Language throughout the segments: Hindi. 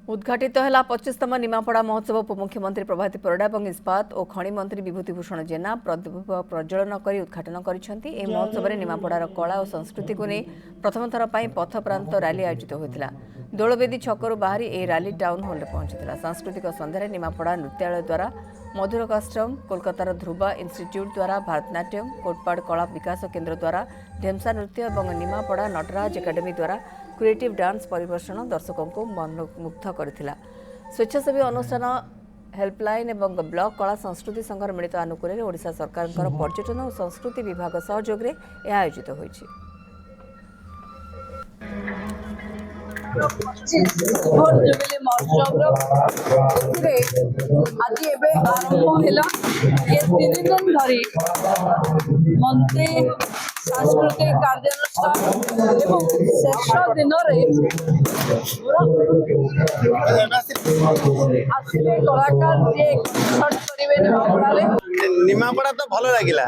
उद्घाटित है 25तम निमापड़ा महोत्सव। उपमुख्यमंत्री प्रभाती परिड़ा और इस्पात और खनि मंत्री विभूतिभूषण जेना प्रदीप प्रज्वलन कर उद्घाटन कर महोत्सव में निमापड़ार कला और संस्कृति को नहीं प्रथम थर पर पथ प्रांत रैली आयोजित होता। दोलवेदी छकु बाहरी यह रैली टाउन हॉल में पहुंची। सांस्कृतिक संध्यार निमापड़ा नृत्यालय द्वारा मधुर कास्टम, कोलकातार ध्रुवा इन्स्टिट्यूट द्वारा भारतनाट्यम, कोटपाड़ कला विकास केन्द्र द्वारा ढेमसा नृत्य और निमापड़ा नटराज एकाडेमी द्वारा क्रिएटिव डांस परिवेषण दर्शकों को मनमुग्ध करथिला। स्वेच्छासेवी अनुष्ठान हेल्पलाइन और ब्लॉक कला संस्कृति संघर मिलित आनुकूल्य ओडिशा सरकार पर्यटन और संस्कृति विभाग सहयोग में यह आयोजित होइछि। जुबिली महोत्सव आज आरंभ है। ये 3 दिन धरी मंत्री सांस्कृतिक कार्यानुष्ठान एवं शेष दिन आसवे कलाकार निमापड़ा तो भल लगिला।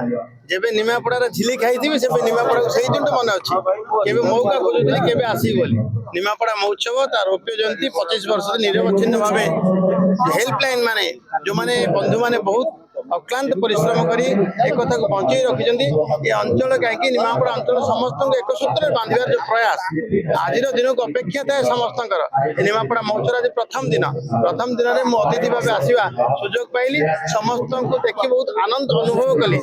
जेबे निमापड़ार झिली खाई से निमापड़ा से दिन तो मन अच्छी केबे मौका खोजुली केबे आसी बोली। निमापड़ा महोत्सव तार रौप्य जयंती 25 वर्ष निरवच्छिन्न भाव हेल्पलाइन माने जो माने बंधु माने बहुत अक्लांत परिश्रम करी एक कथा को बंचाई रखिछंती। ये अंचल कहीं निमापड़ा अंचल समस्त एक सूत्र बांधार जो प्रयास आज दिन को अपेक्षा थाए समस्त निमापड़ा महोत्सव आज प्रथम दिन में अतिथि भाव आसवा सुजोग पाइली। समस्त को देखी बहुत आनंद अनुभव कली।